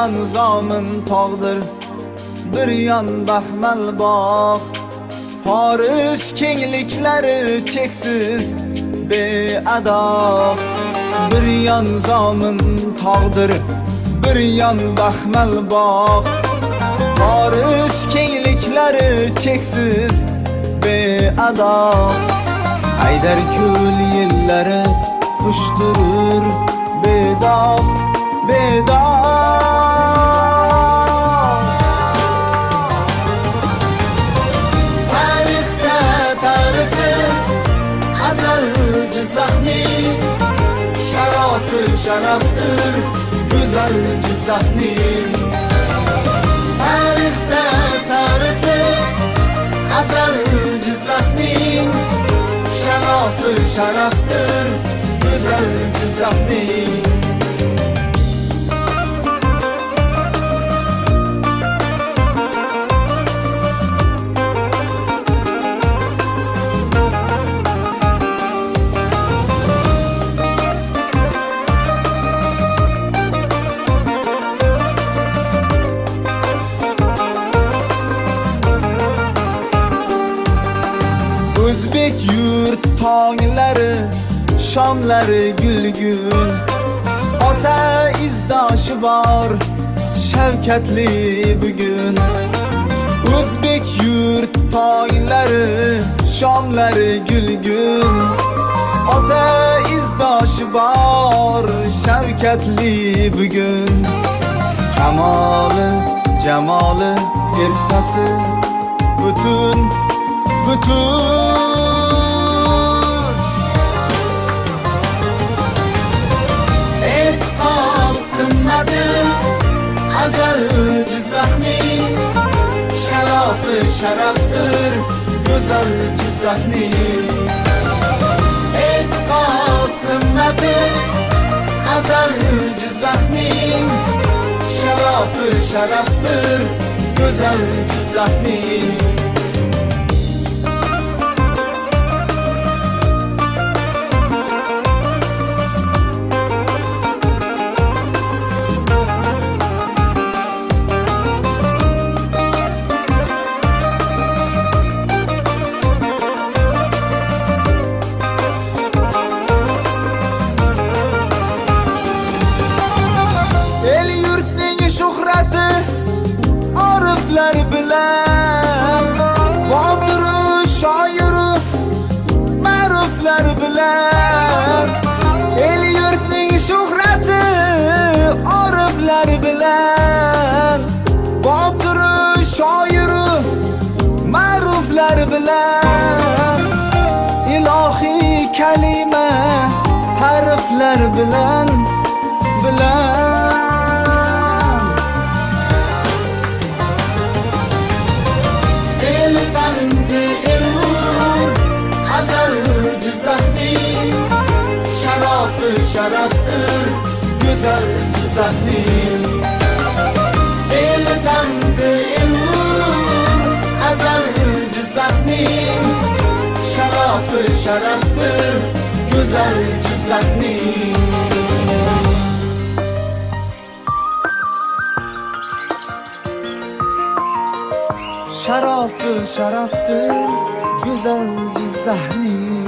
yan zomin tog'dir, bir yan baxmal bog'. Forish kengliklari cheksiz beado. Bir yan zomin tog'dir, bir yan baxmal bog'. Forish kengliklari cheksiz beado. Haydar ko'l yillari xush turur bedog', bedog. Tarixda tarifi azal Jizzaxning, sharofi sharafdir go'zal Jizzaxning. Tarixda tarifi azal Jizzaxning, sharofi sharafdir go'zal Jizzaxning. O'zbek yurt tonglari, shomlari gulgun. Ota izdoshi bor, shavkatli bugun. O'zbek yurt tonglari, shomlari gulgun. Ota izdoshi bor, shavkatli bugun. Kamoli, jamoli, ertasi butun, butun. E'tiqod qimmati azal Jizzaxning, sharofi sharafdir go'zal Jizzaxning. E'tiqod qimmati azal Jizzaxning, sharofi sharafdir go'zal Jizzaxning. El yurtning shuhrati oriflar bilan, botir shoiri ma'ruflar bilan. El yurtning shuhrati oriflar bilan, botir shoiri ma'ruflar bilan. Ilohiy kalima harflar bilan, bilan. Azal Jizzaxning, sharofi sharafdir go'zal Jizzaxning. El tanti elur azal Jizzaxning, sharofi sharafdir go'zal Jizzaxning. Sharofi sharafdir go'zal Jizzaxning.